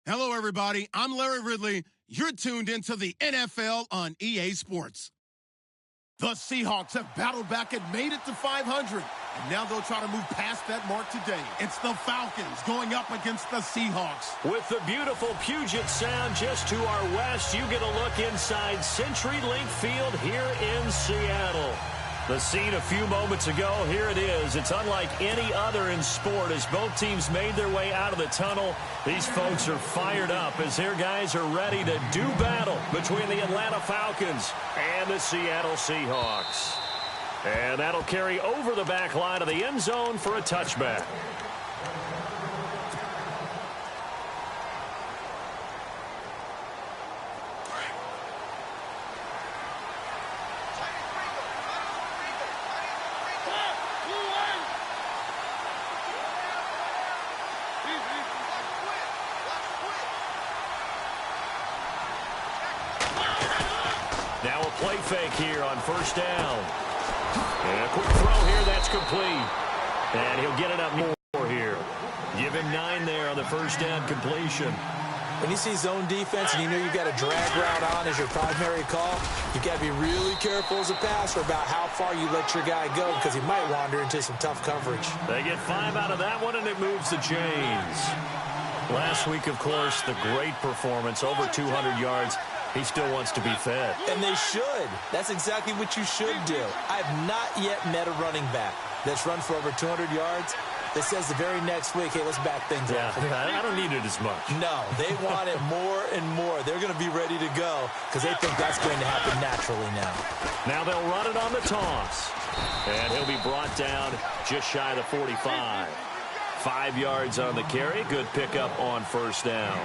Hello, everybody. I'm Larry Ridley. You're tuned into the NFL on EA Sports. The Seahawks have battled back and made it to 500. And now they'll try to move past that mark today. It's the Falcons going up against the Seahawks. With the beautiful Puget Sound just to our west, you get a look inside CenturyLink Field here in Seattle. The scene a few moments ago, here it is. It's unlike any other in sport as both teams made their way out of the tunnel. These folks are fired up as their guys are ready to do battle between the Atlanta Falcons and the Seattle Seahawks. And that'll carry over the back line of the end zone for a touchback. Now a play fake here on first down. And a quick throw here, that's complete. And he'll get it up more here. Give him 9 there on the first down completion. When you see zone defense and you know you've got a drag route on as your primary call, you've got to be really careful as a passer about how far you let your guy go because he might wander into some tough coverage. They get 5 out of that one, and it moves the chains. Last week, of course, the great performance, over 200 yards. He still wants to be fed. And they should. That's exactly what you should do. I have not yet met a running back that's run for over 200 yards that says the very next week, hey, let's back things up. I don't need it as much. No, they want it more and more. They're going to be ready to go because they think that's going to happen naturally now. Now they'll run it on the toss. And he'll be brought down just shy of the 45. 5 yards on the carry. Good pickup on first down.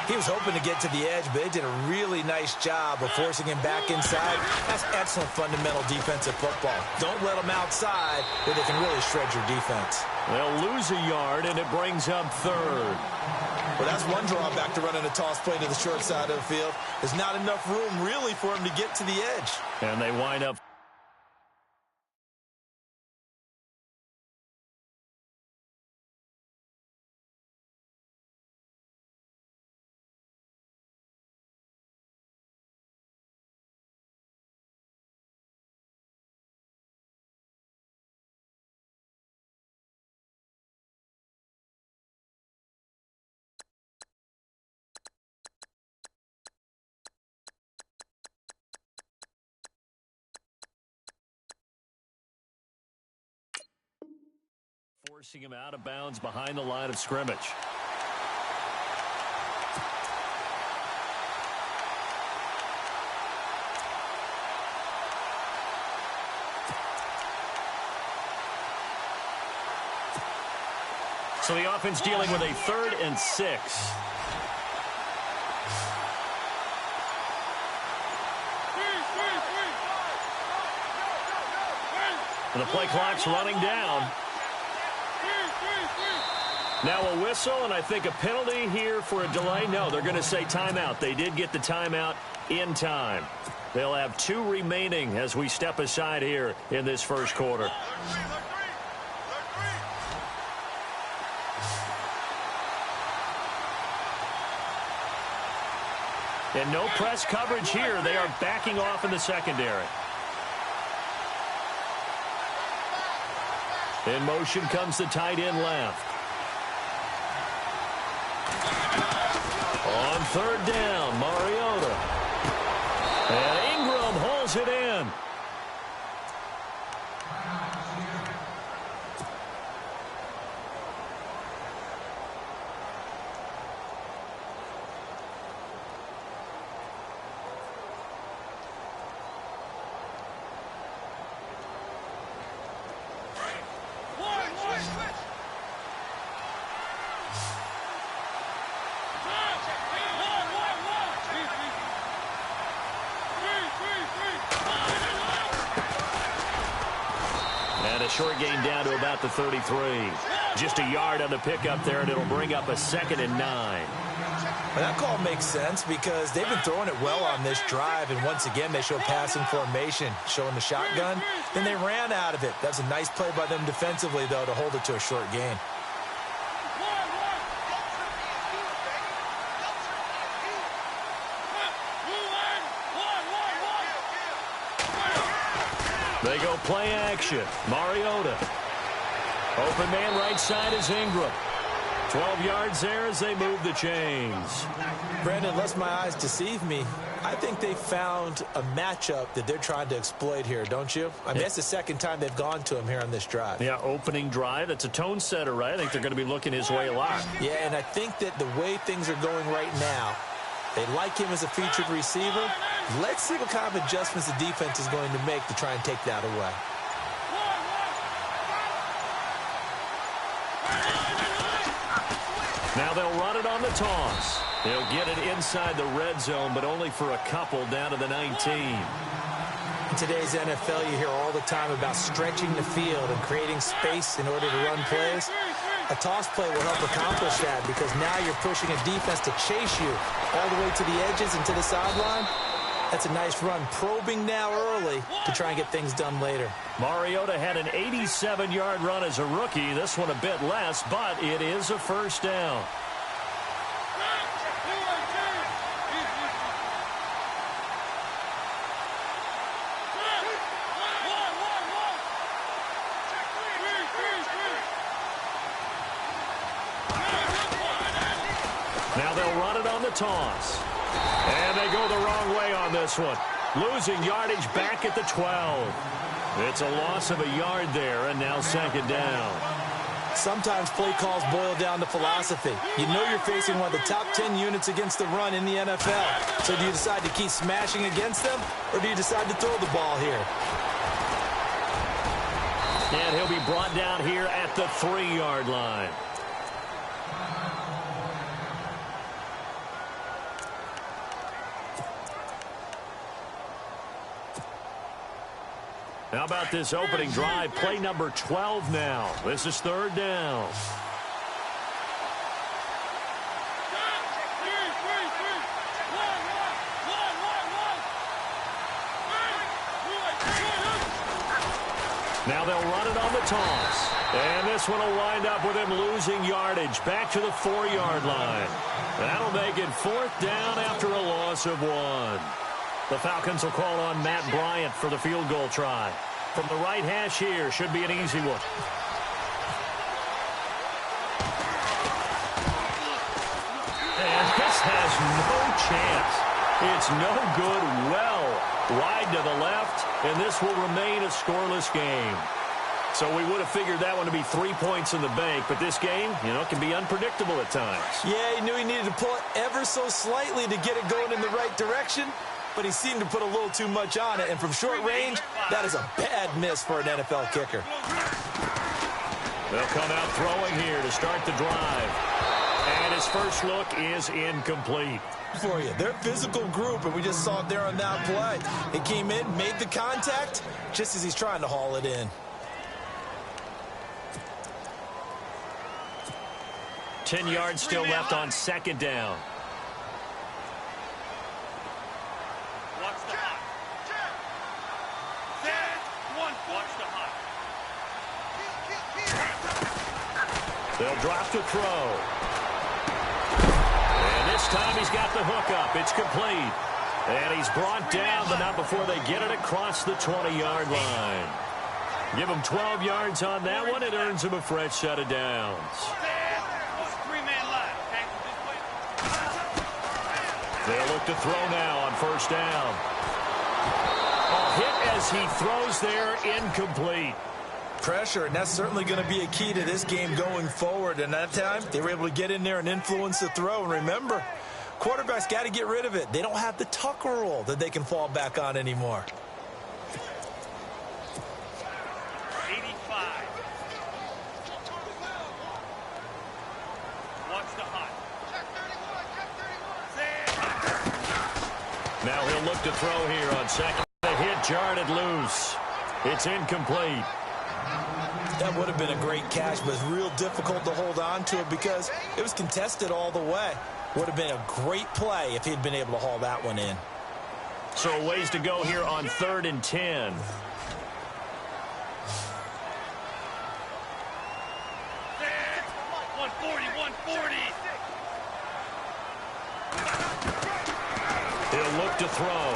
He was hoping to get to the edge, but they did a really nice job of forcing him back inside. That's excellent fundamental defensive football. Don't let them outside where they can really shred your defense. They'll lose a yard, and it brings up third. Well, that's one drawback to running a toss play to the short side of the field. There's not enough room, really, for him to get to the edge. And they wind up. Forcing him out of bounds behind the line of scrimmage. So the offense dealing with a 3rd and 6. And the play clock's running down. Now a whistle, and I think a penalty here for a delay. No, they're going to say timeout. They did get the timeout in time. They'll have 2 remaining as we step aside here in this first quarter. And no press coverage here. They are backing off in the secondary. In motion comes the tight end left. On 3rd down, Mariota. And Ingram hauls it in. Short gain down to about the 33. Just a yard on the pickup there, and it'll bring up a 2nd and 9. Well, that call makes sense because they've been throwing it well on this drive, and once again, they show passing formation, showing the shotgun. Then they ran out of it. That's a nice play by them defensively, though, to hold it to a short gain. They go play action. Mariota. Open man right side is Ingram. 12 yards there as they move the chains. Brandon, unless my eyes deceive me, I think they found a matchup that they're trying to exploit here, don't you? I mean, that's the second time they've gone to him here on this drive. Yeah, opening drive. That's a tone setter, right? I think they're going to be looking his way a lot. Yeah, and I think that the way things are going right now, they like him as a featured receiver. Let's see what kind of adjustments the defense is going to make to try and take that away. Now they'll run it on the toss. They'll get it inside the red zone, but only for a couple down to the 19. In today's NFL, you hear all the time about stretching the field and creating space in order to run plays. A toss play will help accomplish that because now you're pushing a defense to chase you all the way to the edges and to the sideline. That's a nice run, probing now early to try and get things done later. Mariota had an 87-yard run as a rookie. This one a bit less, but it is a first down. Now they'll run it on the toss. And they go the wrong way on this one. Losing yardage back at the 12. It's a loss of a yard there, and now second down. Sometimes play calls boil down to philosophy. You know you're facing one of the top 10 units against the run in the NFL. So do you decide to keep smashing against them, or do you decide to throw the ball here? And he'll be brought down here at the 3-yard line. How about this opening drive? Play number 12 now. This is third down. Now they'll run it on the toss. And this one will wind up with him losing yardage back to the 4-yard line. That'll make it fourth down after a loss of 1. The Falcons will call on Matt Bryant for the field goal try. From the right hash here, should be an easy one. And this has no chance. It's no good, well wide to the left, and this will remain a scoreless game. So we would have figured that one to be 3 points in the bank, but this game, can be unpredictable at times. Yeah, he knew he needed to pull it ever so slightly to get it going in the right direction. But he seemed to put a little too much on it. And from short range, that is a bad miss for an NFL kicker. They'll come out throwing here to start the drive. And his first look is incomplete. For you, they're a physical group, and we just saw it there on that play. It came in, made the contact, just as he's trying to haul it in. 10 yards still left on second down. They'll drop to throw. And this time he's got the hook up. It's complete. And he's brought down, but not before they get it across the 20-yard line. Give him 12 yards on that one. It earns him a fresh set of downs. They'll look to throw now on first down. A hit as he throws there, incomplete. Pressure, and that's certainly going to be a key to this game going forward. And that time, they were able to get in there and influence the throw. And remember, quarterbacks got to get rid of it. They don't have the tuck roll that they can fall back on anymore. 85. Watch the hot. Now he'll look to throw here on second. The hit jarred loose. It's incomplete. That would have been a great catch, but it's real difficult to hold on to it because it was contested all the way. Would have been a great play if he'd been able to haul that one in. So a ways to go here on 3rd and 10. He'll look to throw.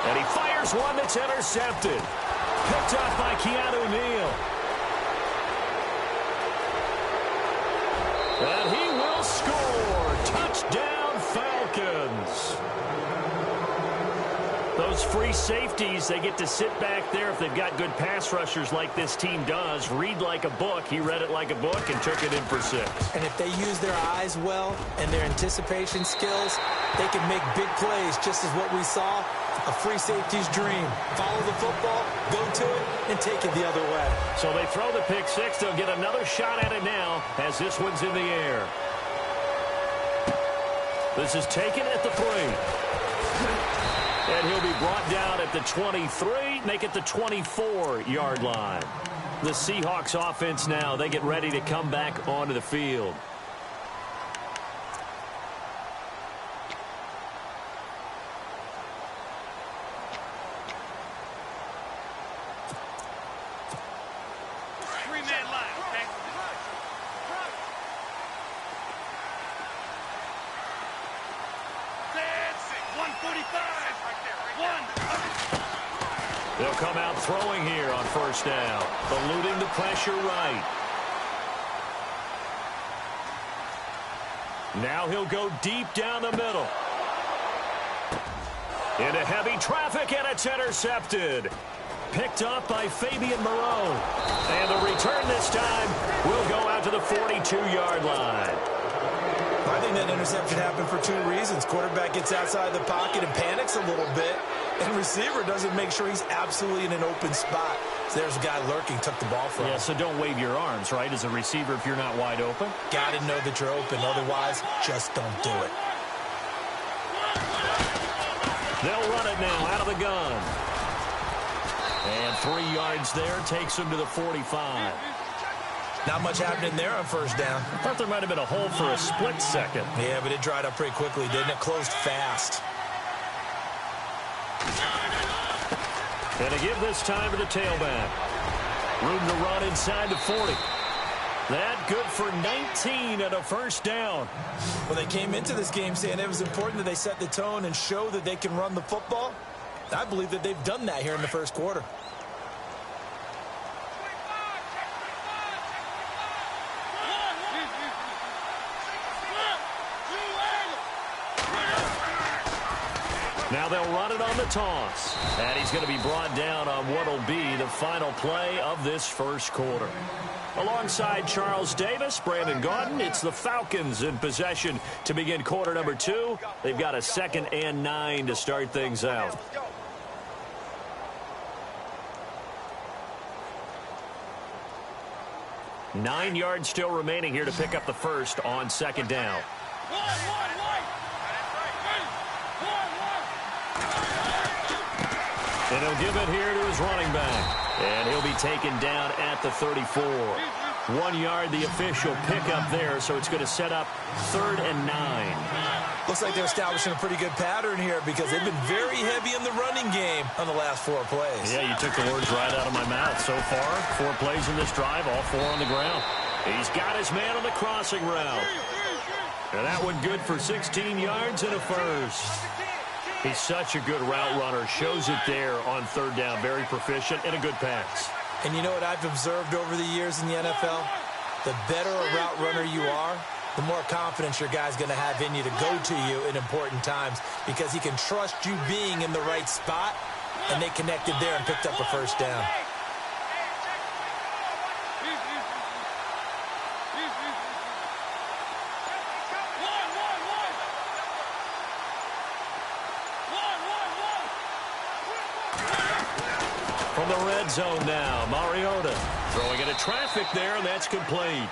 And he fires. Here's one that's intercepted. Picked up by Keanu Neal. And he will score. Touchdown, Falcons. Those free safeties, they get to sit back there if they've got good pass rushers like this team does. Read like a book. He read it like a book and took it in for 6. And if they use their eyes well and their anticipation skills, they can make big plays, just as what we saw, a free safety's dream. Follow the football, go to it, and take it the other way. So they throw the pick 6. They'll get another shot at it now as this one's in the air. This is taken at the 3. And he'll be brought down at the 23, make it the 24-yard line. The Seahawks offense now, they get ready to come back onto the field. Three-man line, okay? That's it. 145. They'll come out throwing here on first down, eluding the pressure right. Now he'll go deep down the middle. Into heavy traffic, and it's intercepted. Picked up by Fabian Moreau. And the return this time will go out to the 42-yard line. I think that interception happened for 2 reasons. Quarterback gets outside the pocket and panics a little bit, and receiver doesn't make sure he's absolutely in an open spot. So there's a guy lurking, took the ball from him. Yeah, so don't wave your arms, right, as a receiver if you're not wide open. Got to know that you're open. Otherwise, just don't do it. They'll run it now out of the gun. And 3 yards there takes him to the 45. Not much happening there on first down. I thought there might have been a hole for a split second. Yeah, but it dried up pretty quickly, didn't it? Closed fast. And to give this time to the tailback. Room to run inside the 40. That good for 19 and a first down. Well, they came into this game saying it was important that they set the tone and show that they can run the football. I believe that they've done that here in the first quarter. Now they'll run it on the toss. And he's going to be brought down on what will be the final play of this first quarter. Alongside Charles Davis, Brandon Gaudin, it's the Falcons in possession to begin quarter number 2. They've got a 2nd and 9 to start things out. Nine yards still remaining here to pick up the first on second down. And he'll give it here to his running back. And he'll be taken down at the 34. 1 yard, the official pickup there, so it's going to set up 3rd and 9. Looks like they're establishing a pretty good pattern here because they've been very heavy in the running game on the last 4 plays. Yeah, you took the words right out of my mouth. So far, 4 plays in this drive, all 4 on the ground. He's got his man on the crossing route. And that one good for 16 yards and a first. He's such a good route runner. Shows it there on 3rd down. Very proficient and a good pass. And you know what I've observed over the years in the NFL? The better a route runner you are, the more confidence your guy's going to have in you to go to you in important times because he can trust you being in the right spot, and they connected there and picked up a first down. From the red zone now, Mariota throwing into traffic there, and that's complete.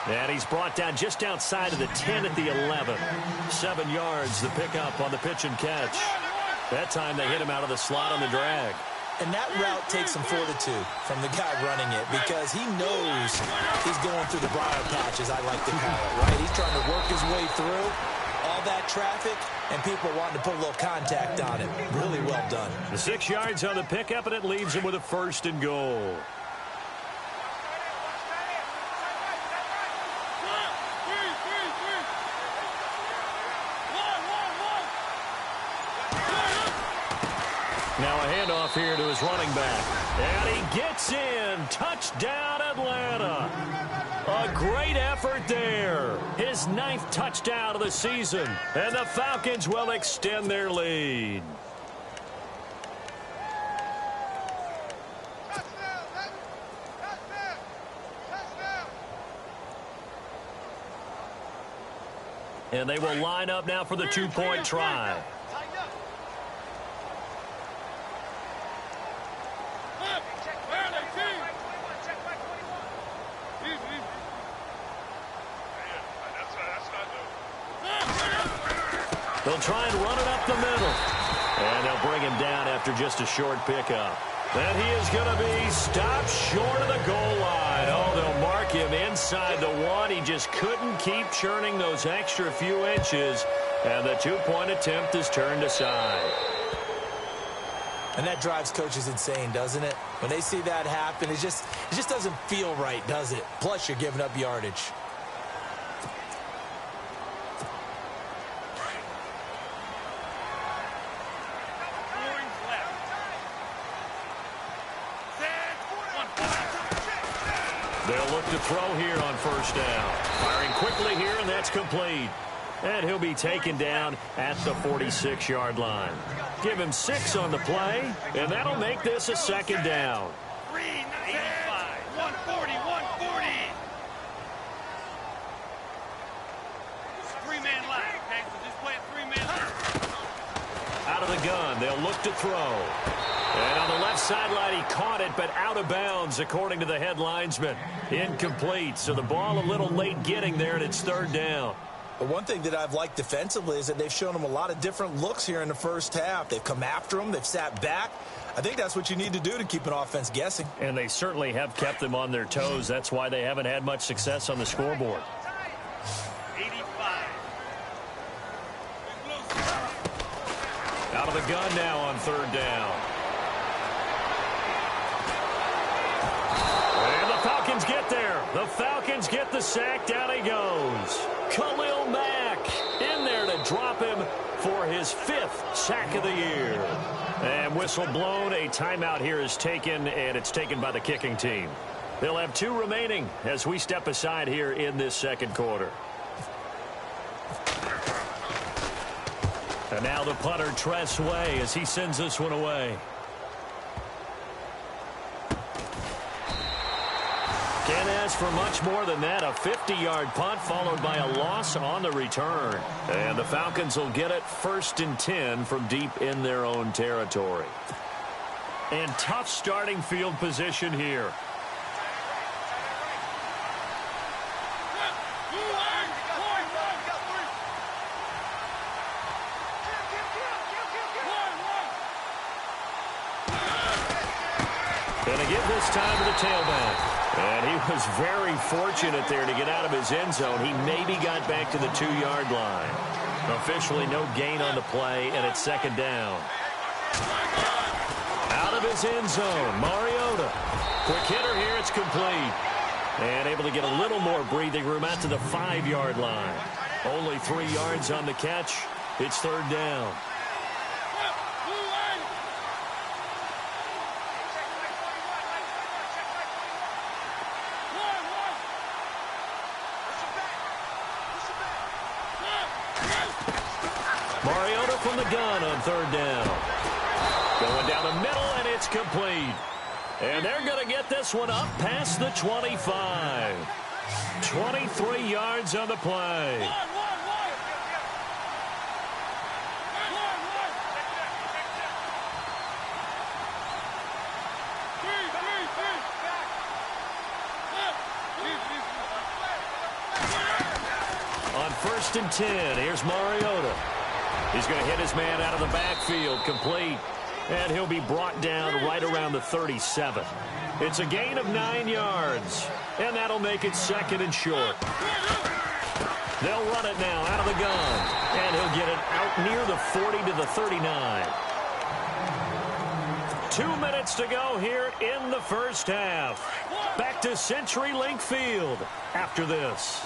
And he's brought down just outside of the 10 at the 11. 7 yards, the pickup on the pitch and catch. That time they hit him out of the slot on the drag. And that route takes some fortitude from the guy running it because he knows he's going through the briar patch, as I like to call it, right? He's trying to work his way through all that traffic, and people wanting to put a little contact on it. Really well done. The 6 yards on the pickup, and it leaves him with a 1st and goal. Now a handoff here to his running back. And he gets in. Touchdown, Atlanta. A great effort there. His 9th touchdown of the season. And the Falcons will extend their lead. And they will line up now for the 2-point try. They'll try and run it up the middle. And they'll bring him down after just a short pickup. And he is going to be stopped short of the goal line. Oh, they'll mark him inside the 1. He just couldn't keep churning those extra few inches. And the 2-point attempt is turned aside. And that drives coaches insane, doesn't it? When they see that happen, it just doesn't feel right, does it? Plus, you're giving up yardage. They'll look to throw here on first down. Firing quickly here, and that's complete. And he'll be taken down at the 46-yard line. Give him 6 on the play, and that'll make this a second down. 140, 140. Three-man line, okay? So just play a three-man line. Out of the gun, they'll look to throw. And on the left sideline, he caught it, but out of bounds, according to the head linesman. Incomplete, so the ball a little late getting there, and it's third down. But one thing that I've liked defensively is that they've shown him a lot of different looks here in the first half. They've come after him. They've sat back. I think that's what you need to do to keep an offense guessing. And they certainly have kept them on their toes. That's why they haven't had much success on the scoreboard. 85. Out of the gun now on third down. And the Falcons get there. The Falcons get the sack. Down he goes. Khalil Mack in there to drop him for his 5th sack of the year. And whistle blown. A timeout here is taken, and it's taken by the kicking team. They'll have 2 remaining as we step aside here in this second quarter. And now the punter, Tress Way, as he sends this one away. Can't ask for much more than that. A 50-yard punt followed by a loss on the return. And the Falcons will get it 1st and 10 from deep in their own territory. And tough starting field position here. And again this time to the tailback. And he was very fortunate there to get out of his end zone. He maybe got back to the 2-yard line. Officially no gain on the play, and it's second down. Out of his end zone, Mariota. Quick hitter here, it's complete. And able to get a little more breathing room out to the 5-yard line. Only 3 yards on the catch. It's third down. Mariota from the gun on third down. Going down the middle, and it's complete. And they're going to get this one up past the 25. 23 yards on the play. On 1st and 10, here's Mariota. He's going to hit his man out of the backfield, complete. And he'll be brought down right around the 37. It's a gain of 9 yards. And that'll make it 2nd and short. They'll run it now out of the gun. And he'll get it out near the 40 to the 39. 2 minutes to go here in the first half. Back to CenturyLink Field after this.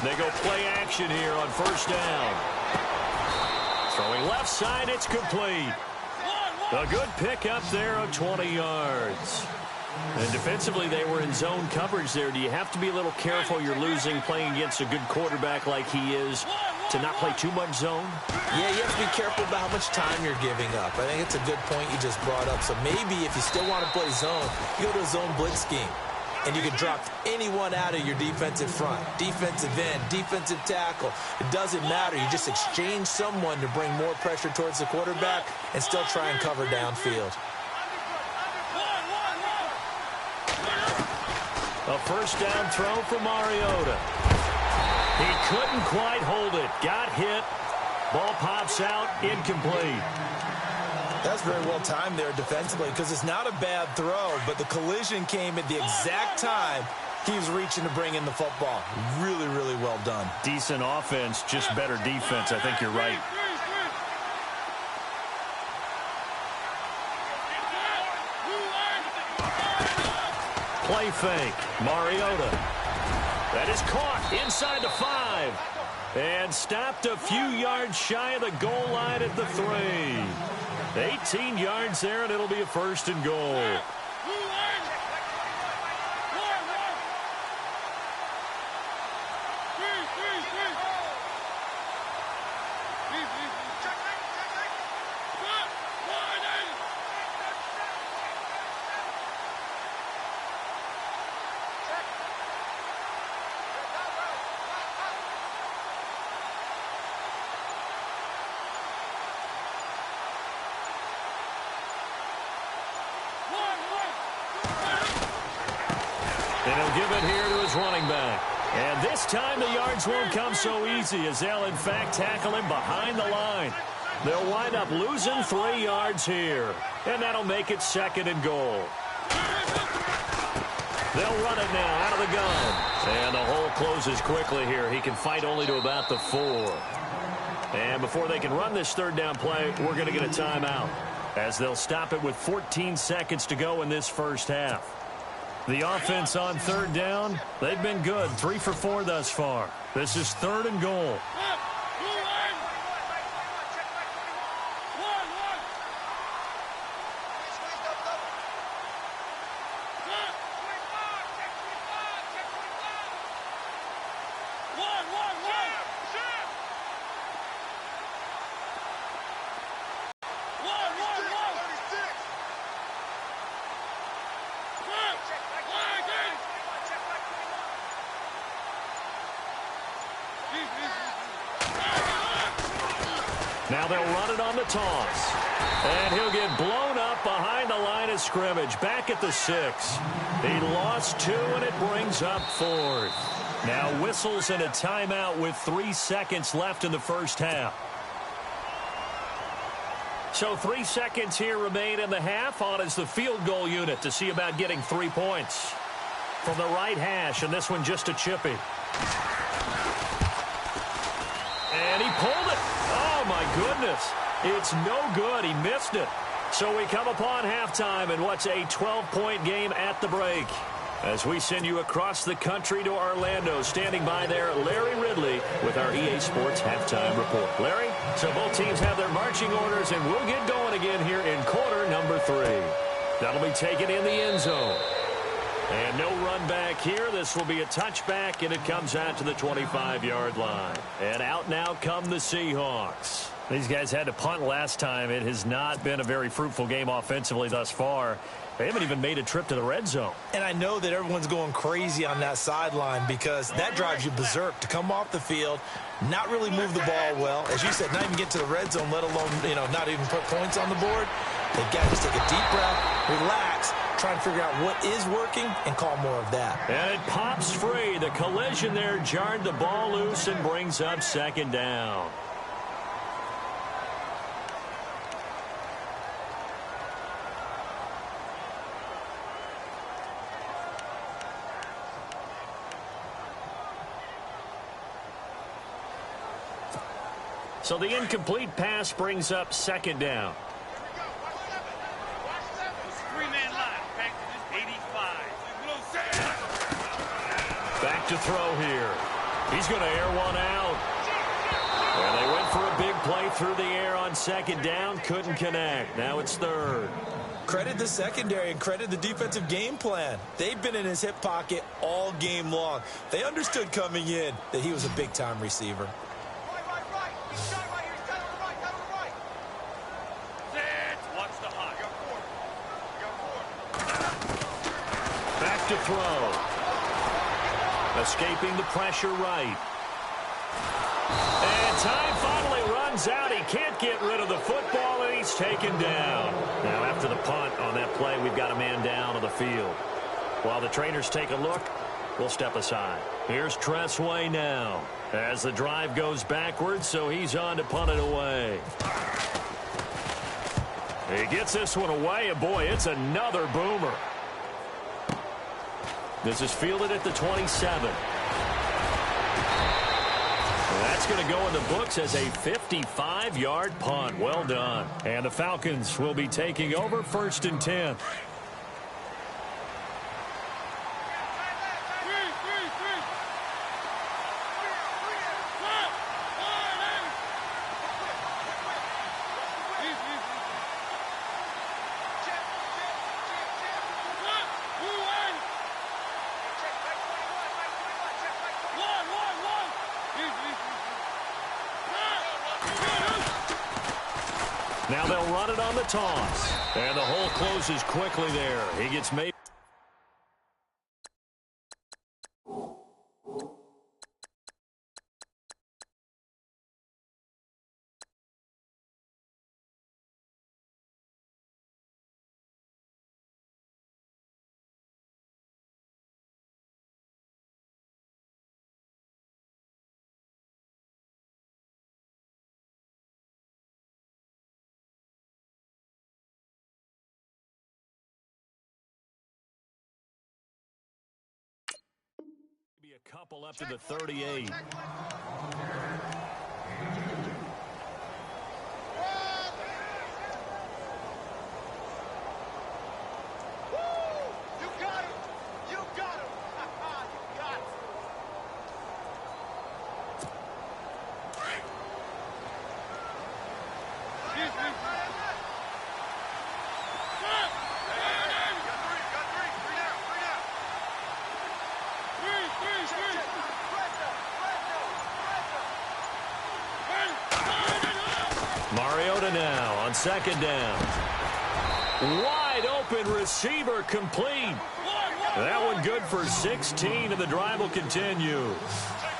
They go play action here on first down. Throwing left side, it's complete. A good pick up there of 20 yards. And defensively, they were in zone coverage there. Do you have to be a little careful? You're losing playing against a good quarterback like he is to not play too much zone? Yeah, you have to be careful about how much time you're giving up. I think it's a good point you just brought up. So maybe if you still want to play zone, you go to a zone blitz scheme. And you can drop anyone out of your defensive front, defensive end, defensive tackle. It doesn't matter. You just exchange someone to bring more pressure towards the quarterback and still try and cover downfield. A first down throw for Mariota. He couldn't quite hold it. Got hit. Ball pops out. Incomplete. That's very well timed there defensively because it's not a bad throw, but the collision came at the exact time he was reaching to bring in the football. Really, really well done. Decent offense, just better defense. I think you're right. Play fake. Mariota. That is caught inside the 5. And stopped a few yards shy of the goal line at the 3. 18 yards there, and it'll be a first and goal. And he'll give it here to his running back. And this time the yards won't come so easy as they'll, in fact, tackle him behind the line. They'll wind up losing 3 yards here. And that'll make it second and goal. They'll run it now out of the gun. And the hole closes quickly here. He can fight only to about the 4. And before they can run this third down play, we're going to get a timeout, as they'll stop it with 14 seconds to go in this first half. The offense on third down, they've been good. 3 for 4 thus far. This is third and goal. Now they'll run it on the toss. And he'll get blown up behind the line of scrimmage. Back at the 6. He lost 2, and it brings up 4th. Now whistles and a timeout with 3 seconds left in the first half. So 3 seconds here remain in the half. On is the field goal unit to see about getting 3 points. From the right hash, and this one just a chippy. And he pulled it. Oh, my goodness. It's no good. He missed it. So we come upon halftime in what's a 12-point game at the break. As we send you across the country to Orlando, standing by there, Larry Ridley with our EA Sports Halftime Report. Larry, so both teams have their marching orders, and we'll get going again here in quarter number 3. That'll be taken in the end zone. And no run back here. This will be a touchback, and it comes out to the 25-yard line. And out now come the Seahawks. These guys had to punt last time. It has not been a very fruitful game offensively thus far. They haven't even made a trip to the red zone. And I know that everyone's going crazy on that sideline because that drives you berserk to come off the field, not really move the ball well. As you said, not even get to the red zone, let alone, not even put points on the board. They've got to just take a deep breath, relax, try and figure out what is working and call more of that. And it pops free. The collision there jarred the ball loose and brings up second down. So the incomplete pass brings up second down. Three-man line, back to this 85. Back to throw here. He's going to air one out. And they went for a big play through the air on second down. Couldn't connect. Now it's third. Credit the secondary and credit the defensive game plan. They've been in his hip pocket all game long. They understood coming in that he was a big-time receiver. Right. He's got it right here. He's got it on the right. Got it on the right. Sit. Watch the hot. You got four. Back to throw. Escaping the pressure right. And time finally runs out. He can't get rid of the football, and he's taken down. Now, after the punt on that play, we've got a man down on the field. While the trainers take a look, we'll step aside. Here's Tressway now as the drive goes backwards, so he's on to punt it away. He gets this one away, and boy, it's another boomer. This is fielded at the 27. That's going to go in the books as a 55-yard punt. Well done. And the Falcons will be taking over 1st and 10. Now they'll run it on the toss. And the hole closes quickly there. He gets made. A couple up to the 38. Mariota now on second down. Wide open receiver complete. That one good for 16, and the drive will continue.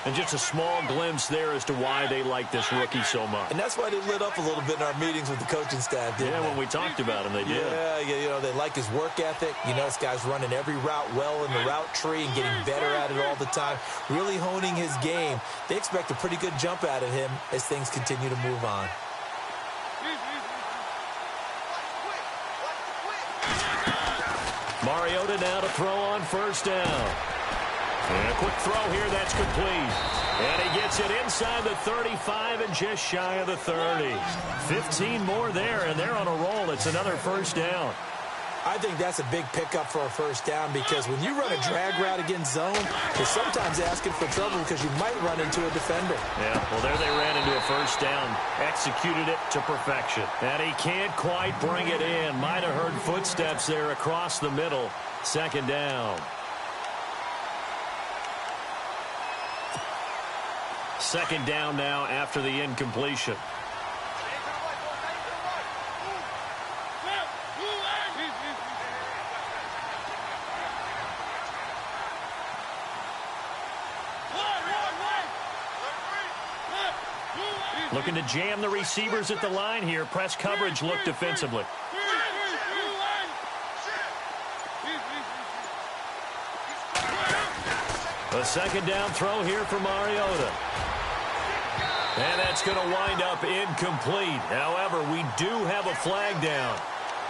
And just a small glimpse there as to why they like this rookie so much. And that's why they lit up a little bit in our meetings with the coaching staff, didn't they? When we talked about him, they did. Yeah, you know, they like his work ethic. You know, this guy's running every route well in the route tree and getting better at it all the time, really honing his game. They expect a pretty good jump out of him as things continue to move on. Mariota now to throw on first down. And a quick throw here, that's complete. And he gets it inside the 35 and just shy of the 30. 15 more there, and they're on a roll. It's another first down. I think that's a big pickup for a first down because when you run a drag route against zone, you're sometimes asking for trouble because you might run into a defender. Yeah, well, there they ran into a first down. Executed it to perfection. And he can't quite bring it in. Might have heard footsteps there across the middle. Second down. Second down now after the incompletion. Looking to jam the receivers at the line here. Press coverage look defensively. A second down throw here for Mariota. And that's going to wind up incomplete. However, we do have a flag down.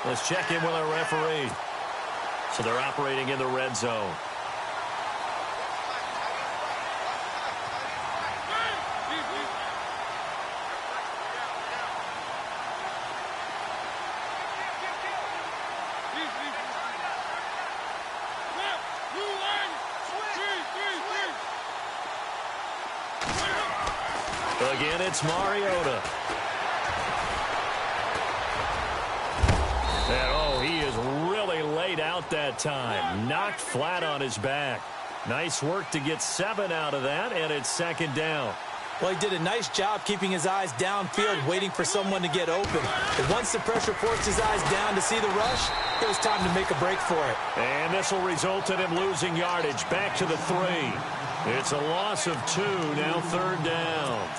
Let's check in with our referee. So they're operating in the red zone. it's Mariota. And, oh, he is really laid out that time. Knocked flat on his back. Nice work to get 7 out of that, and it's second down. Well, he did a nice job keeping his eyes downfield, waiting for someone to get open. But once the pressure forced his eyes down to see the rush, it was time to make a break for it. And this will result in him losing yardage back to the 3. It's a loss of 2, now third down.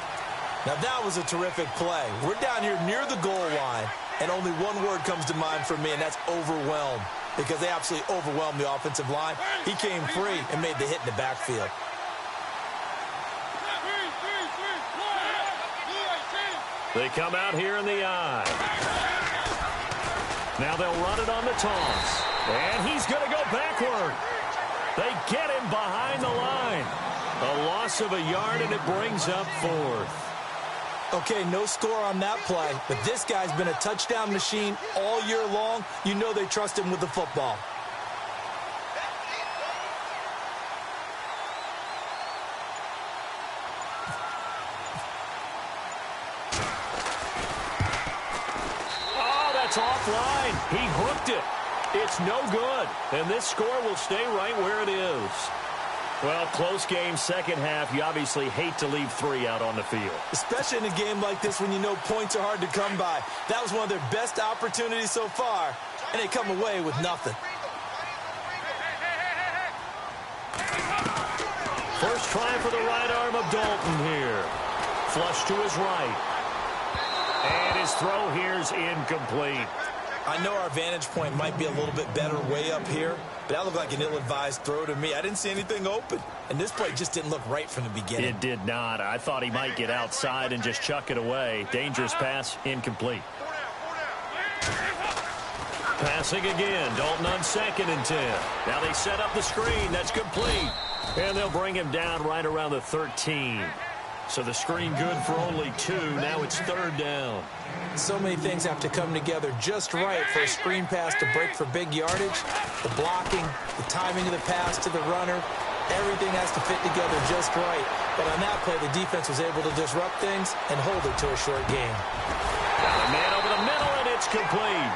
Now, that was a terrific play. We're down here near the goal line, and only one word comes to mind for me, and that's overwhelmed, because they absolutely overwhelmed the offensive line. He came free and made the hit in the backfield. They come out here in the I. Now they'll run it on the toss. And he's going to go backward. They get him behind the line. A loss of a yard, and it brings up 4th. Okay, no score on that play, but this guy's been a touchdown machine all year long. You know they trust him with the football. Offline. He hooked it. It's no good. And this score will stay right where it is. Well, close game, second half. You obviously hate to leave 3 out on the field. Especially in a game like this when you know points are hard to come by. That was one of their best opportunities so far, and they come away with nothing. First try for the right arm of Dalton here. Flush to his right. And his throw here's incomplete. I know our vantage point might be a little bit better way up here, but that looked like an ill-advised throw to me. I didn't see anything open, and this play just didn't look right from the beginning. It did not. I thought he might get outside and just chuck it away. Dangerous pass, incomplete. Passing again. Dalton on 2nd and 10. Now they set up the screen. That's complete. And they'll bring him down right around the 13. So the screen good for only 2. Now it's third down. So many things have to come together just right for a screen pass to break for big yardage. The blocking, the timing of the pass to the runner, everything has to fit together just right. But on that play, the defense was able to disrupt things and hold it to a short game. Got a man over the middle, and it's complete.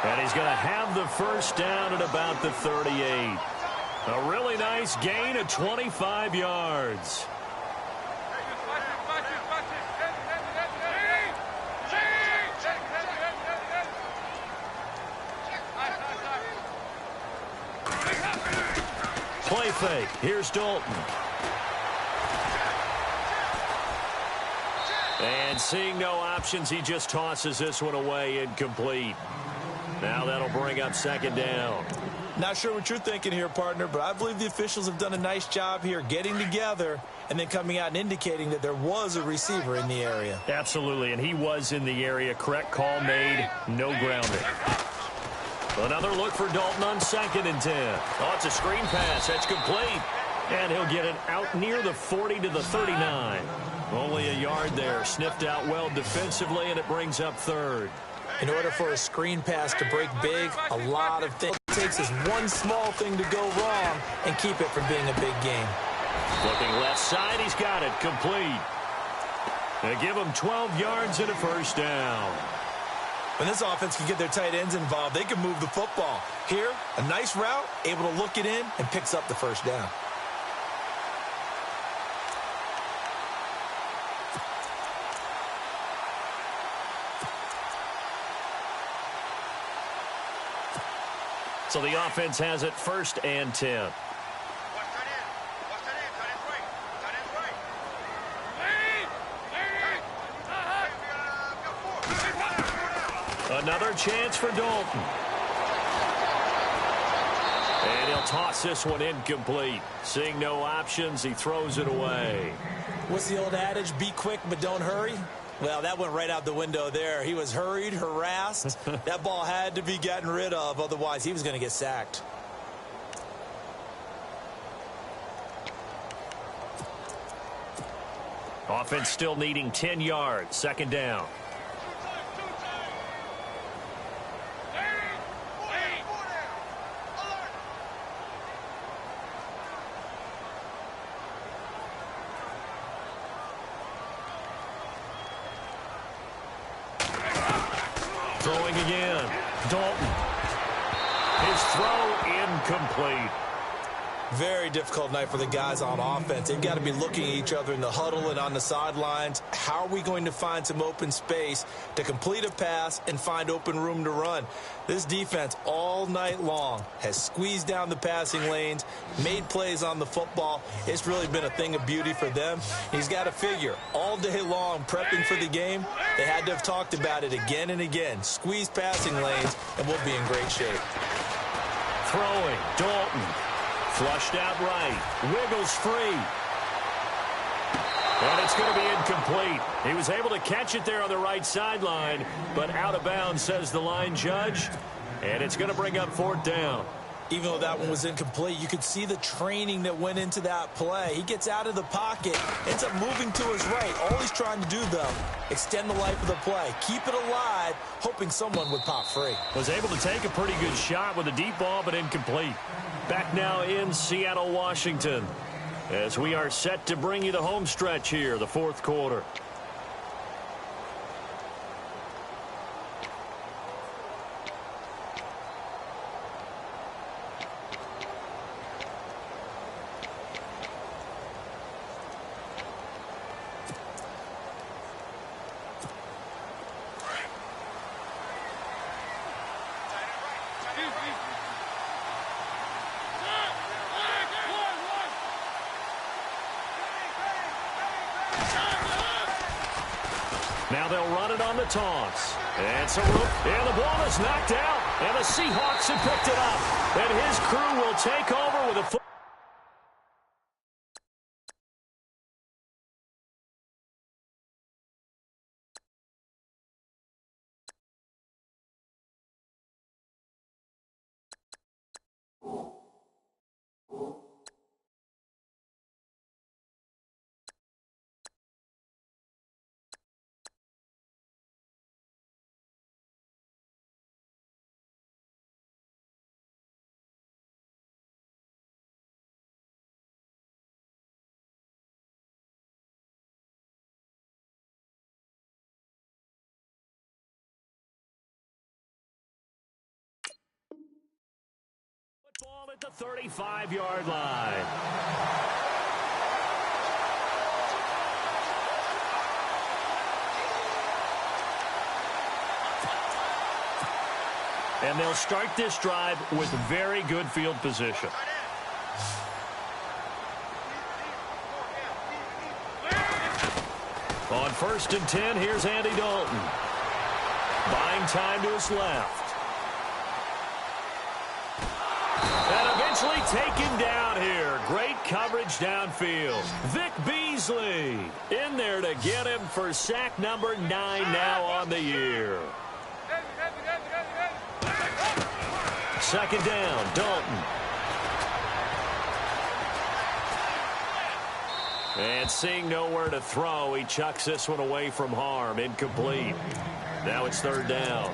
And he's going to have the first down at about the 38. A really nice gain of 25 yards. Play fake. Here's Dalton. And seeing no options, he just tosses this one away, incomplete. Now that'll bring up second down. Not sure what you're thinking here, partner, but I believe the officials have done a nice job here getting together and then coming out and indicating that there was a receiver in the area. Absolutely, and he was in the area. Correct call made. No grounding. Another look for Dalton on 2nd and 10. Oh, it's a screen pass. That's complete. And he'll get it out near the 40 to the 39. Only a yard there. Sniffed out well defensively, and it brings up third. In order for a screen pass to break big, a lot of things. It takes is one small thing to go wrong and keep it from being a big game. Looking left side, he's got it. Complete. They give him 12 yards and a first down. When this offense can get their tight ends involved, they can move the football. Here, a nice route, able to look it in, and picks up the first down. So the offense has it 1st and 10. Another chance for Dalton. And he'll toss this one incomplete. Seeing no options, he throws it away. What's the old adage? Be quick, but don't hurry. Well, that went right out the window there. He was hurried, harassed. That ball had to be gotten rid of. Otherwise, he was going to get sacked. Offense still needing 10 yards. Second down. Throwing again. Dalton. His throw incomplete. Very difficult night for the guys on offense. They've got to be looking at each other in the huddle and on the sidelines. How are we going to find some open space to complete a pass and find open room to run? This defense all night long has squeezed down the passing lanes, made plays on the football. It's really been a thing of beauty for them. He's got to figure all day long prepping for the game, they had to have talked about it again and again. Squeeze passing lanes, and we'll be in great shape. Throwing. Dalton. Flushed out right. Wiggles free. And it's going to be incomplete. He was able to catch it there on the right sideline, but out of bounds, says the line judge. And it's going to bring up 4th down. Even though that one was incomplete, you could see the training that went into that play. He gets out of the pocket, ends up moving to his right. All he's trying to do, though, extend the life of the play. Keep it alive, hoping someone would pop free. Was able to take a pretty good shot with a deep ball, but incomplete. Back now in Seattle, Washington, as we are set to bring you the home stretch here, the 4th quarter. Now they'll run it on the taunts. And the ball is knocked out. And the Seahawks have picked it up. And his crew will take over with a ball at the 35-yard line. And they'll start this drive with very good field position. On 1st and 10, here's Andy Dalton. Buying time to his left. And eventually taken down here. Great coverage downfield. Vic Beasley in there to get him for sack number 9 now on the year. 2nd down, Dalton. And seeing nowhere to throw, he chucks this one away from harm. Incomplete. Now it's 3rd down.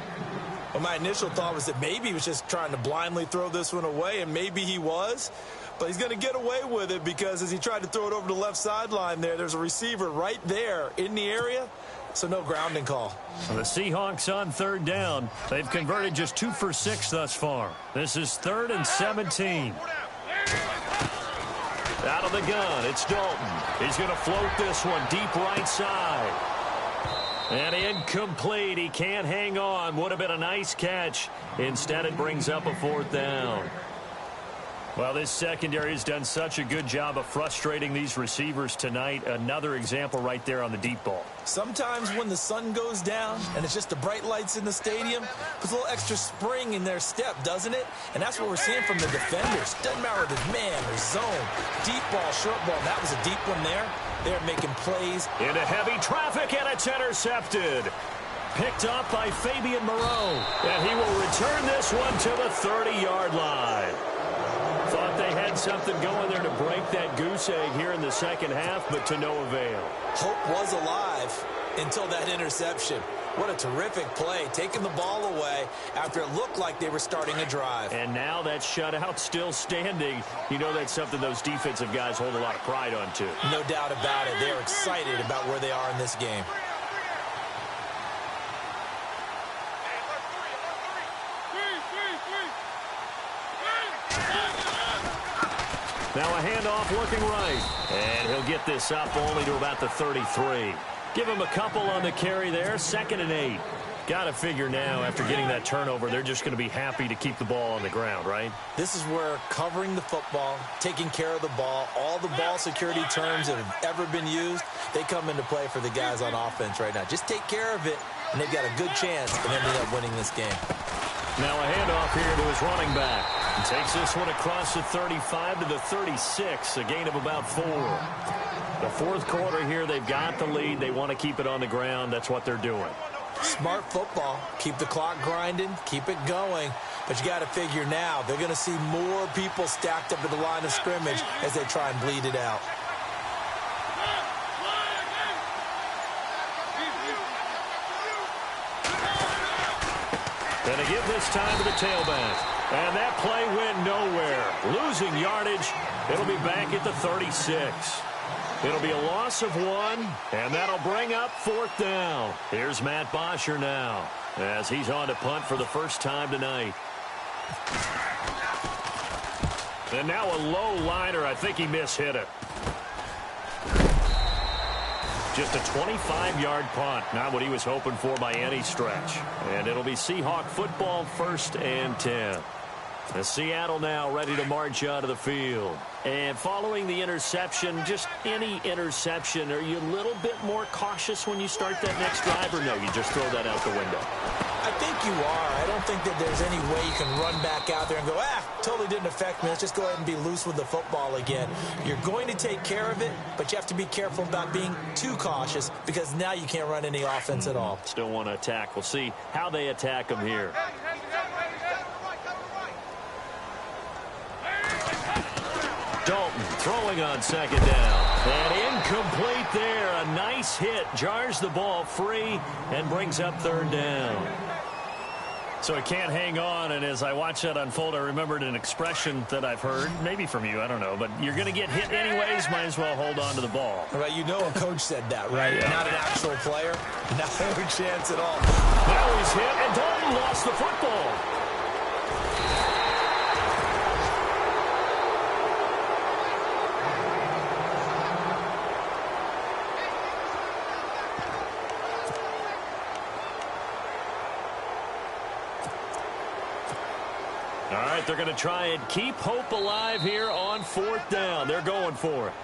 Well, my initial thought was that maybe he was just trying to blindly throw this one away, and maybe he was. But he's going to get away with it because as he tried to throw it over the left sideline there's a receiver right there in the area, so no grounding call. The Seahawks on 3rd down. They've converted just 2 for 6 thus far. This is 3rd and 17. Out of the gun, it's Dalton. He's going to float this one deep right side. And incomplete. He can't hang on. Would have been a nice catch. Instead, it brings up a 4th down. Well, this secondary has done such a good job of frustrating these receivers tonight. Another example right there on the deep ball. Sometimes when the sun goes down and it's just the bright lights in the stadium, puts a little extra spring in their step, doesn't it? And that's what we're seeing from the defenders. Doesn't matter if it's man or zone. Deep ball, short ball. That was a deep one there. They're making plays. Into heavy traffic, and it's intercepted. Picked up by Fabian Moreau. And he will return this one to the 30-yard line. Thought they had something going there to break that goose egg here in the second half, but to no avail. Hope was alive until that interception. What a terrific play, taking the ball away after it looked like they were starting a drive. And now that shutout still standing. You know that's something those defensive guys hold a lot of pride on, too. No doubt about it. They're excited about where they are in this game. Now a handoff looking right. And he'll get this up only to about the 33. Give him a couple on the carry there. 2nd and 8. Got to figure now, after getting that turnover, they're just going to be happy to keep the ball on the ground, right? This is where covering the football, taking care of the ball, all the ball security terms that have ever been used, they come into play for the guys on offense right now. Just take care of it, and they've got a good chance of ending up winning this game. Now a handoff here to his running back. He takes this one across the 35 to the 36, a gain of about 4. The 4th quarter here, they've got the lead. They want to keep it on the ground. That's what they're doing. Smart football. Keep the clock grinding. Keep it going. But you got to figure now, they're going to see more people stacked up at the line of scrimmage as they try and bleed it out. Going to give this time to the tailback. And that play went nowhere. Losing yardage. It'll be back at the 36. It'll be a loss of 1, and that'll bring up 4th down. Here's Matt Bosher now, as he's on to punt for the first time tonight. And now a low liner. I think he mishit it. Just a 25-yard punt. Not what he was hoping for by any stretch. And it'll be Seahawk football, 1st and 10. The Seattle now ready to march out of the field. And following the interception, just any interception, are you a little bit more cautious when you start that next drive, or no, you just throw that out the window? I think you are. I don't think that there's any way you can run back out there and go, totally didn't affect me. Let's just go ahead and be loose with the football again. You're going to take care of it, but you have to be careful about being too cautious because now you can't run any offense at all. Still want to attack. We'll see how they attack them here. Dalton throwing on 2nd down. And incomplete there. A nice hit. Jars the ball free and brings up 3rd down. So it can't hang on, and as I watch that unfold, I remembered an expression that I've heard, maybe from you, I don't know, but you're going to get hit anyways, might as well hold on to the ball. Right, you know a coach said that, right? Yeah. Not an actual player. Not a chance at all. Now he's hit, and Dalton lost the football. All right, they're going to try and keep hope alive here on 4th down. They're going for it.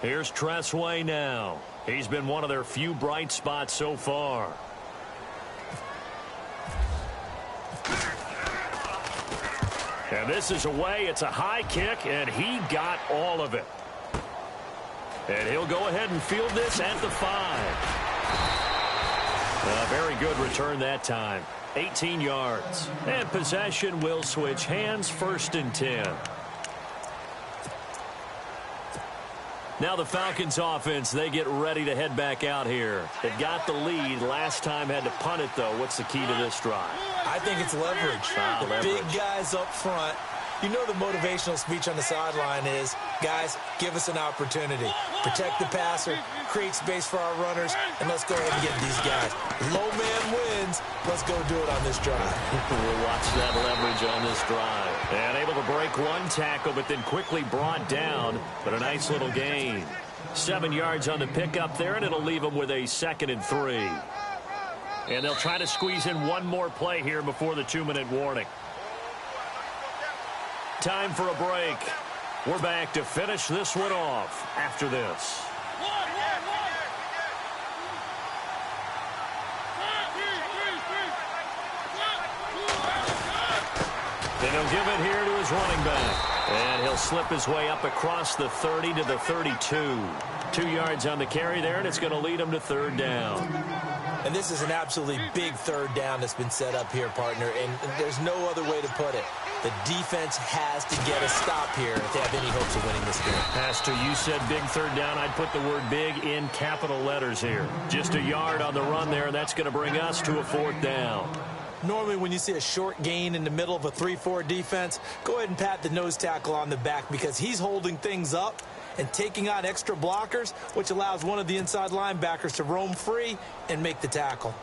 Here's Tressway now. He's been one of their few bright spots so far. And this is away. It's a high kick, and he got all of it. And he'll go ahead and field this at the 5. A very good return that time. 18 yards. And possession will switch hands, 1st and 10. Now the Falcons offense, they get ready to head back out here. They've got the lead. Last time had to punt it, though. What's the key to this drive? I think it's leverage. Big guys up front. You know the motivational speech on the sideline is, guys, give us an opportunity. Protect the passer, create space for our runners, and let's go ahead and get these guys. Low man wins. Let's go do it on this drive. We'll watch that leverage on this drive. And able to break one tackle, but then quickly brought down. But a nice little gain. 7 yards on the pickup there, and it'll leave them with a 2nd and 3. And they'll try to squeeze in one more play here before the 2-minute warning. Time for a break. We're back to finish this one off after this. And he'll give it here to his running back. And he'll slip his way up across the 30 to the 32. 2 yards on the carry there, and it's going to lead him to 3rd down. And this is an absolutely big 3rd down that's been set up here, partner, and there's no other way to put it. The defense has to get a stop here if they have any hopes of winning this game. Pastor, you said big 3rd down. I'd put the word big in capital letters here. Just a yard on the run there, and that's going to bring us to a 4th down. Normally, when you see a short gain in the middle of a 3-4 defense, go ahead and pat the nose tackle on the back because he's holding things up and taking on extra blockers, which allows one of the inside linebackers to roam free and make the tackle.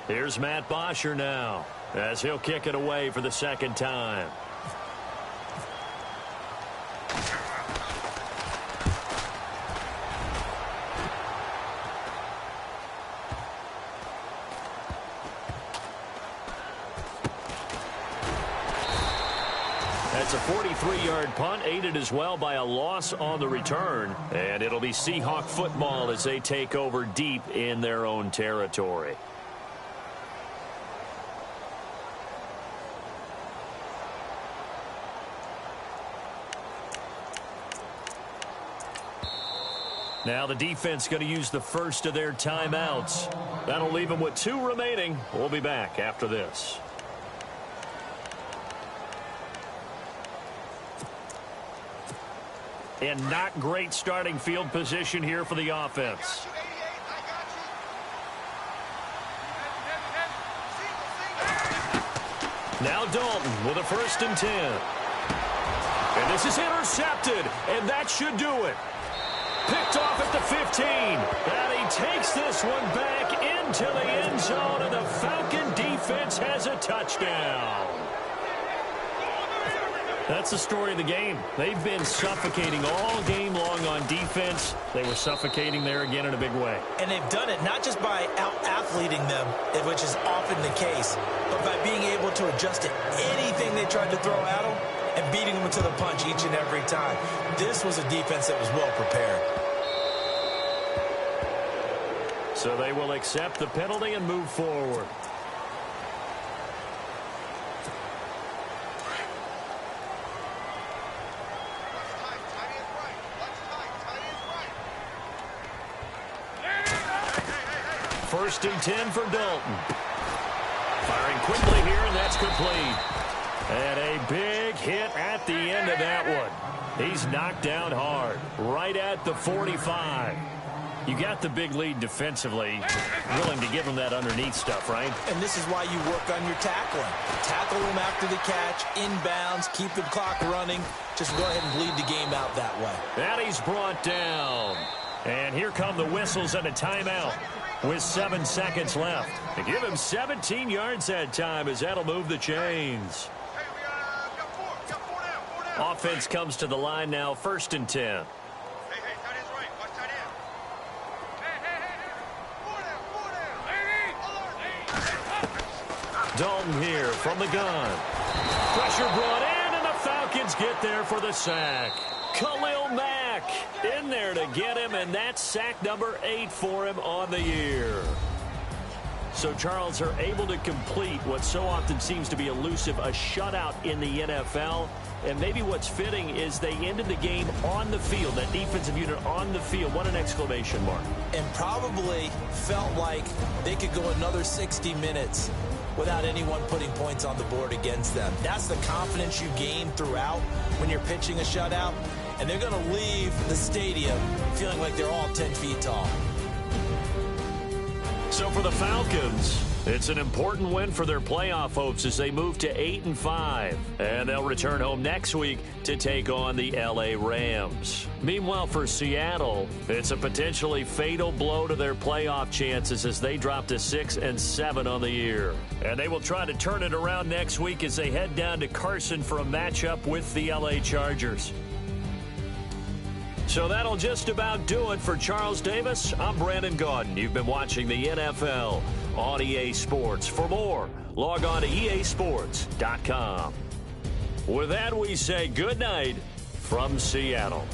Here's Matt Bosher now, as he'll kick it away for the second time. That's a 43-yard punt, aided as well by a loss on the return. And it'll be Seahawk football as they take over deep in their own territory. Now the defense going to use the first of their timeouts. That'll leave them with 2 remaining. We'll be back after this. And not great starting field position here for the offense. Now Dalton with a 1st and 10. And this is intercepted, and that should do it. Picked off at the 15. And he takes this one back into the end zone, and the Falcon defense has a touchdown. That's the story of the game. They've been suffocating all game long on defense. They were suffocating there again in a big way. And they've done it not just by out-athleting them, which is often the case, but by being able to adjust to anything they tried to throw at them and beating them to the punch each and every time. This was a defense that was well prepared. So they will accept the penalty and move forward. First and 10 for Dalton. Firing quickly here, and that's complete. And a big hit at the end of that one. He's knocked down hard, right at the 45. You got the big lead defensively, willing to give him that underneath stuff, right? And this is why you work on your tackling. Tackle him after the catch, inbounds, keep the clock running. Just go ahead and bleed the game out that way. And he's brought down. And here come the whistles and a timeout with 7 seconds left. To give him 17 yards that time, as that'll move the chains. Offense comes to the line now, 1st and 10. Dalton here from the gun. Pressure brought in, and the Falcons get there for the sack. Khalil Mack in there to get him, and that's sack number 8 for him on the year. So, Charles, are able to complete what so often seems to be elusive, a shutout in the NFL. And maybe what's fitting is they ended the game on the field, that defensive unit on the field. What an exclamation mark. And probably felt like they could go another 60 minutes without anyone putting points on the board against them. That's the confidence you gain throughout when you're pitching a shutout. And they're going to leave the stadium feeling like they're all 10 feet tall. So for the Falcons, it's an important win for their playoff hopes as they move to 8-5. And they'll return home next week to take on the LA Rams. Meanwhile, for Seattle, it's a potentially fatal blow to their playoff chances as they drop to 6-7 on the year. And they will try to turn it around next week as they head down to Carson for a matchup with the LA Chargers. So that'll just about do it for Charles Davis. I'm Brandon Gaudin. You've been watching the NFL on EA Sports. For more, log on to easports.com. With that, we say good night from Seattle.